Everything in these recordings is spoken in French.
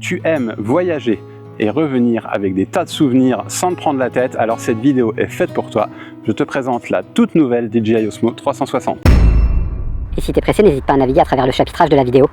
tu aimes voyager et revenir avec des tas de souvenirs sans te prendre la tête, alors cette vidéo est faite pour toi. Je te présente la toute nouvelle DJI Osmo 360. Et si t'es pressé, n'hésite pas à naviguer à travers le chapitrage de la vidéo.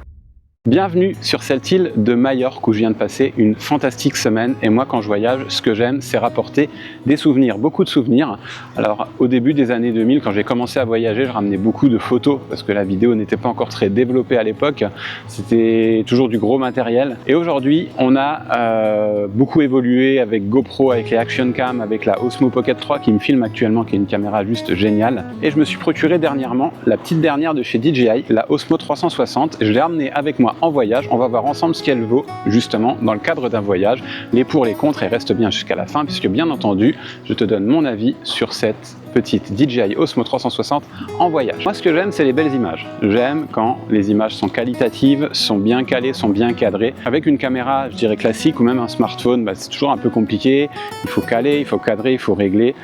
Bienvenue sur cette île de Majorque où je viens de passer une fantastique semaine, et moi quand je voyage, ce que j'aime c'est rapporter des souvenirs, beaucoup de souvenirs. Alors au début des années 2000, quand j'ai commencé à voyager, je ramenais beaucoup de photos parce que la vidéo n'était pas encore très développée à l'époque, c'était toujours du gros matériel. Et aujourd'hui on a beaucoup évolué avec GoPro, avec les Action Cam, avec la Osmo Pocket 3 qui me filme actuellement, qui est une caméra juste géniale. Et je me suis procuré dernièrement la petite dernière de chez DJI, la Osmo 360, je l'ai ramenée avec moi en voyage. On va voir ensemble ce qu'elle vaut justement dans le cadre d'un voyage, les pour, les contre, et reste bien jusqu'à la fin puisque bien entendu je te donne mon avis sur cette petite DJI Osmo 360 en voyage. Moi ce que j'aime c'est les belles images, j'aime quand les images sont qualitatives, sont bien calées, sont bien cadrées. Avec une caméra je dirais classique ou même un smartphone, c'est toujours un peu compliqué, il faut caler, il faut cadrer, il faut régler.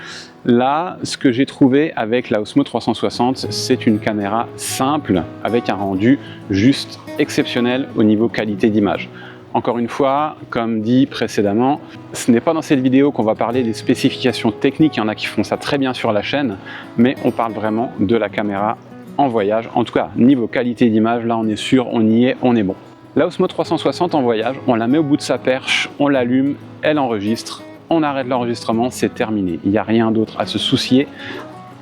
Là, ce que j'ai trouvé avec la Osmo 360, c'est une caméra simple avec un rendu juste exceptionnel au niveau qualité d'image. Encore une fois, comme dit précédemment, ce n'est pas dans cette vidéo qu'on va parler des spécifications techniques, il y en a qui font ça très bien sur la chaîne, mais on parle vraiment de la caméra en voyage. En tout cas, niveau qualité d'image, là on est sûr, on y est, on est bon. La Osmo 360 en voyage, on la met au bout de sa perche, on l'allume, elle enregistre. On arrête l'enregistrement, c'est terminé. Il n'y a rien d'autre à se soucier.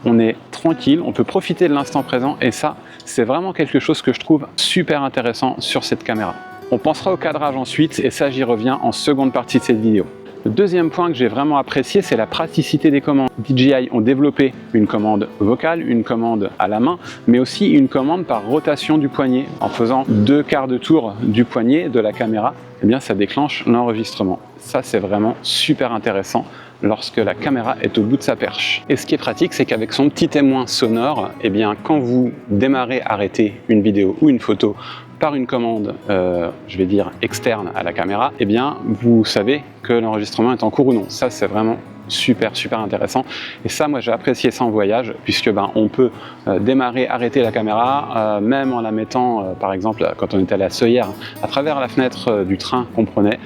On est tranquille, on peut profiter de l'instant présent et ça, c'est vraiment quelque chose que je trouve super intéressant sur cette caméra. On pensera au cadrage ensuite et ça, j'y reviens en seconde partie de cette vidéo. Le deuxième point que j'ai vraiment apprécié, c'est la praticité des commandes. DJI ont développé une commande vocale, une commande à la main, mais aussi une commande par rotation du poignet. En faisant 2 quarts de tour du poignet de la caméra, eh bien, ça déclenche l'enregistrement. Ça, c'est vraiment super intéressant lorsque la caméra est au bout de sa perche. Et ce qui est pratique, c'est qu'avec son petit témoin sonore, eh bien, quand vous démarrez, arrêtez une vidéo ou une photo par une commande, je vais dire externe à la caméra, eh bien, vous savez que l'enregistrement est en cours ou non. Ça, c'est vraiment super intéressant, et ça moi j'ai apprécié ça en voyage puisque on peut démarrer, arrêter la caméra même en la mettant par exemple quand on était allé à Seuillères, à travers la fenêtre du train qu'on prenait,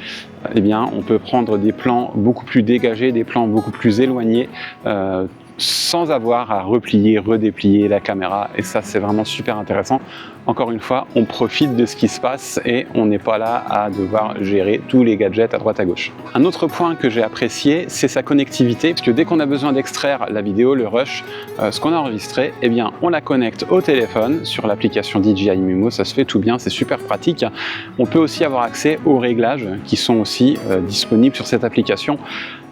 eh bien on peut prendre des plans beaucoup plus dégagés, des plans beaucoup plus éloignés sans avoir à replier, redéplier la caméra, et ça c'est vraiment super intéressant. Encore une fois, on profite de ce qui se passe et on n'est pas là à devoir gérer tous les gadgets à droite à gauche. Un autre point que j'ai apprécié, c'est sa connectivité, parce que dès qu'on a besoin d'extraire la vidéo, le rush, ce qu'on a enregistré, eh bien on la connecte au téléphone sur l'application DJI Mimo, ça se fait tout bien, c'est super pratique. On peut aussi avoir accès aux réglages qui sont aussi disponibles sur cette application.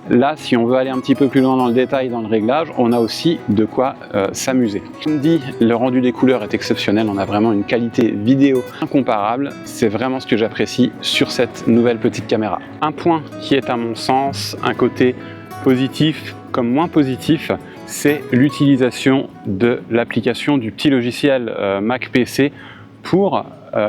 Là, si on veut aller un petit peu plus loin dans le détail, dans le réglage, on a aussi de quoi s'amuser. Comme dit, le rendu des couleurs est exceptionnel, on a vraiment une qualité vidéo incomparable. C'est vraiment ce que j'apprécie sur cette nouvelle petite caméra. Un point qui est à mon sens un côté positif comme moins positif, c'est l'utilisation de l'application du petit logiciel Mac PC pour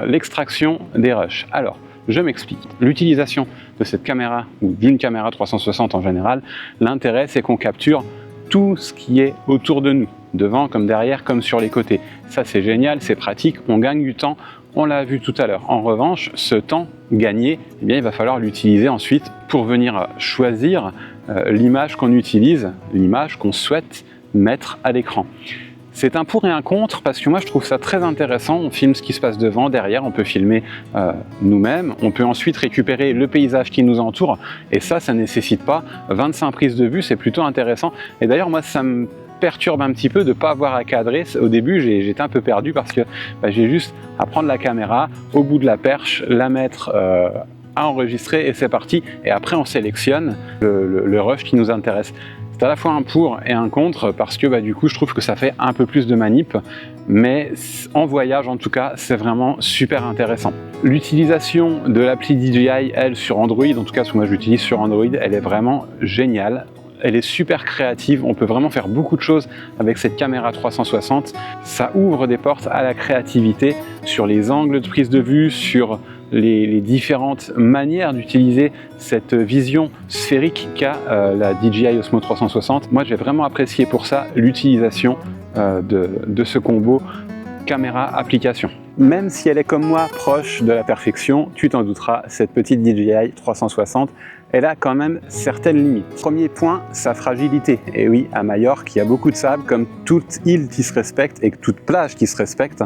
l'extraction des rushs. Alors, je m'explique. L'utilisation de cette caméra, ou d'une caméra 360 en général, l'intérêt c'est qu'on capture tout ce qui est autour de nous, devant comme derrière comme sur les côtés. Ça c'est génial, c'est pratique, on gagne du temps, on l'a vu tout à l'heure. En revanche, ce temps gagné, eh bien, il va falloir l'utiliser ensuite pour venir choisir l'image qu'on utilise, l'image qu'on souhaite mettre à l'écran. C'est un pour et un contre parce que moi je trouve ça très intéressant, on filme ce qui se passe devant, derrière, on peut filmer nous-mêmes, on peut ensuite récupérer le paysage qui nous entoure, et ça ne nécessite pas 25 prises de vue, c'est plutôt intéressant. Et d'ailleurs moi ça me perturbe un petit peu de ne pas avoir à cadrer. Au début j'étais un peu perdu parce que j'ai juste à prendre la caméra au bout de la perche, la mettre à enregistrer et c'est parti, et après on sélectionne le rush qui nous intéresse. C'est à la fois un pour et un contre parce que du coup je trouve que ça fait un peu plus de manip, mais en voyage en tout cas c'est vraiment super intéressant. L'utilisation de l'appli DJI, elle, sur Android, en tout cas parce que moi je l'utilise sur Android, elle est vraiment géniale. Elle est super créative, on peut vraiment faire beaucoup de choses avec cette caméra 360. Ça ouvre des portes à la créativité sur les angles de prise de vue, sur les différentes manières d'utiliser cette vision sphérique qu'a la DJI Osmo 360. Moi j'ai vraiment apprécié pour ça l'utilisation de ce combo caméra application. Même si elle est comme moi proche de la perfection, tu t'en douteras, cette petite DJI 360, elle a quand même certaines limites. Premier point, sa fragilité. Et oui, à Majorque, il y a beaucoup de sable, comme toute île qui se respecte et toute plage qui se respecte.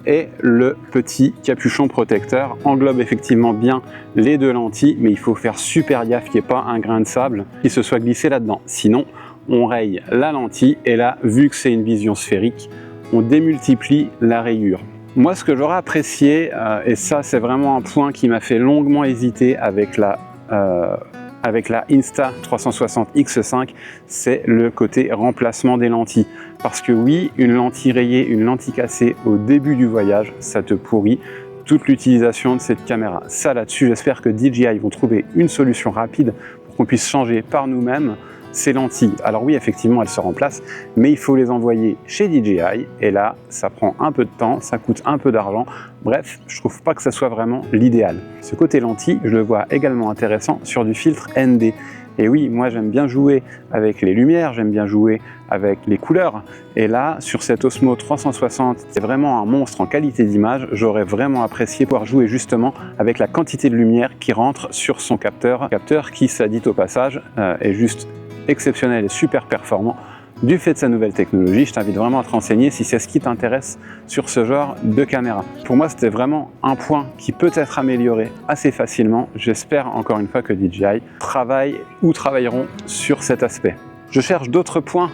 Et le petit capuchon protecteur englobe effectivement bien les deux lentilles, mais il faut faire super gaffe qu'il n'y ait pas un grain de sable qui se soit glissé là-dedans. Sinon, on raye la lentille et là, vu que c'est une vision sphérique, on démultiplie la rayure. Moi, ce que j'aurais apprécié, et ça c'est vraiment un point qui m'a fait longuement hésiter avec la Insta360X5, c'est le côté remplacement des lentilles. Parce que oui, une lentille rayée, une lentille cassée au début du voyage, ça te pourrit toute l'utilisation de cette caméra. Ça là-dessus, j'espère que DJI vont trouver une solution rapide pour qu'on puisse changer par nous-mêmes ces lentilles. Alors oui, effectivement, elles se remplacent, mais il faut les envoyer chez DJI, et là, ça prend un peu de temps, ça coûte un peu d'argent. Bref, je trouve pas que ça soit vraiment l'idéal. Ce côté lentille, je le vois également intéressant sur du filtre ND. Et oui, moi j'aime bien jouer avec les lumières, j'aime bien jouer avec les couleurs. Et là, sur cette Osmo 360, c'est vraiment un monstre en qualité d'image. J'aurais vraiment apprécié pouvoir jouer justement avec la quantité de lumière qui rentre sur son capteur. Capteur qui, ça dit au passage, est juste exceptionnel et super performant du fait de sa nouvelle technologie. Je t'invite vraiment à te renseigner si c'est ce qui t'intéresse sur ce genre de caméra. Pour moi, c'était vraiment un point qui peut être amélioré assez facilement. J'espère encore une fois que DJI travaille ou travailleront sur cet aspect. Je cherche d'autres points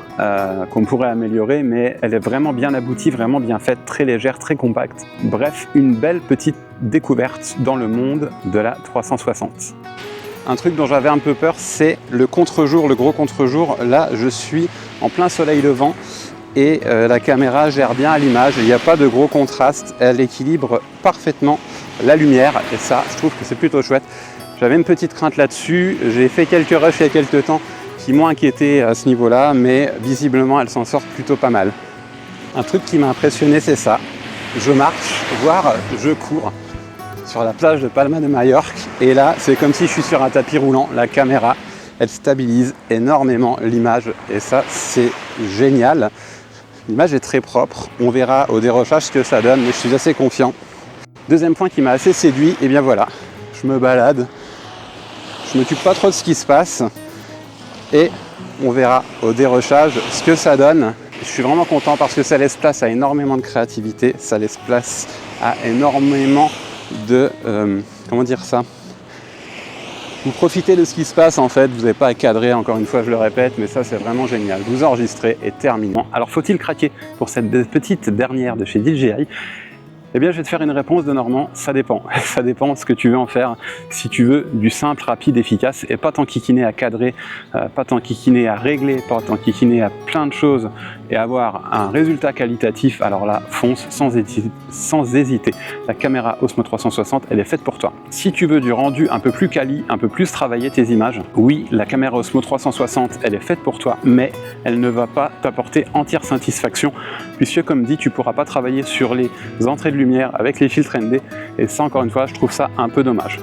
qu'on pourrait améliorer, mais elle est vraiment bien aboutie, vraiment bien faite, très légère, très compacte. Bref, une belle petite découverte dans le monde de la 360. Un truc dont j'avais un peu peur, c'est le contre-jour, le gros contre-jour. Là, je suis en plein soleil levant et la caméra gère bien à l'image. Il n'y a pas de gros contraste, elle équilibre parfaitement la lumière et ça, je trouve que c'est plutôt chouette. J'avais une petite crainte là-dessus, j'ai fait quelques rushs il y a quelques temps qui m'ont inquiété à ce niveau-là, mais visiblement, elle s'en sort plutôt pas mal. Un truc qui m'a impressionné, c'est ça. Je marche, voire je cours sur la plage de Palma de Majorque, et là c'est comme si je suis sur un tapis roulant. La caméra, elle stabilise énormément l'image et ça c'est génial. L'image est très propre, on verra au dérochage ce que ça donne, mais je suis assez confiant. Deuxième point qui m'a assez séduit, et bien voilà, je me balade, je m'occupe pas trop de ce qui se passe et on verra au dérochage ce que ça donne. Je suis vraiment content parce que ça laisse place à énormément de créativité, ça laisse place à énormément de comment dire ça, vous profitez de ce qui se passe en fait, vous n'avez pas à cadrer, encore une fois je le répète, mais ça c'est vraiment génial. Vous enregistrez et terminé. Alors faut-il craquer pour cette petite dernière de chez DJI? Eh bien, je vais te faire une réponse de Normand, ça dépend. Ça dépend de ce que tu veux en faire. Si tu veux du simple, rapide, efficace, et pas t'enquiquiner à cadrer, pas t'enquiquiner à régler, pas t'enquiquiner à plein de choses, et avoir un résultat qualitatif, alors là, fonce sans hésiter. La caméra Osmo 360, elle est faite pour toi. Si tu veux du rendu un peu plus quali, un peu plus travailler tes images, oui, la caméra Osmo 360, elle est faite pour toi, mais elle ne va pas t'apporter entière satisfaction, puisque comme dit, tu ne pourras pas travailler sur les entrées de lumière avec les filtres ND, et ça encore une fois je trouve ça un peu dommage.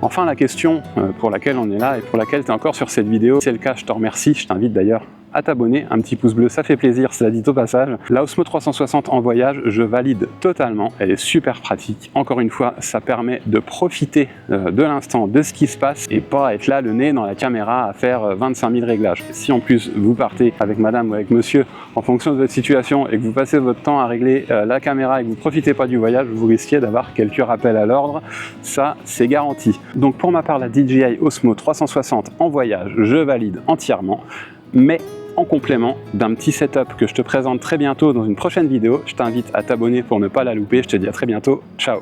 Enfin, la question pour laquelle on est là et pour laquelle tu es encore sur cette vidéo, si c'est le cas, je te remercie, je t'invite d'ailleurs à t'abonner, un petit pouce bleu, ça fait plaisir, cela dit au passage. La Osmo 360 en voyage, je valide totalement, elle est super pratique. Encore une fois, ça permet de profiter de l'instant, de ce qui se passe et pas être là le nez dans la caméra à faire 25 000 réglages. Si en plus vous partez avec madame ou avec monsieur en fonction de votre situation et que vous passez votre temps à régler la caméra et que vous profitez pas du voyage, vous risquez d'avoir quelques rappels à l'ordre, ça c'est garanti. Donc pour ma part, la DJI Osmo 360 en voyage, je valide entièrement, mais en complément d'un petit setup que je te présente très bientôt dans une prochaine vidéo. Je t'invite à t'abonner pour ne pas la louper. Je te dis à très bientôt. Ciao!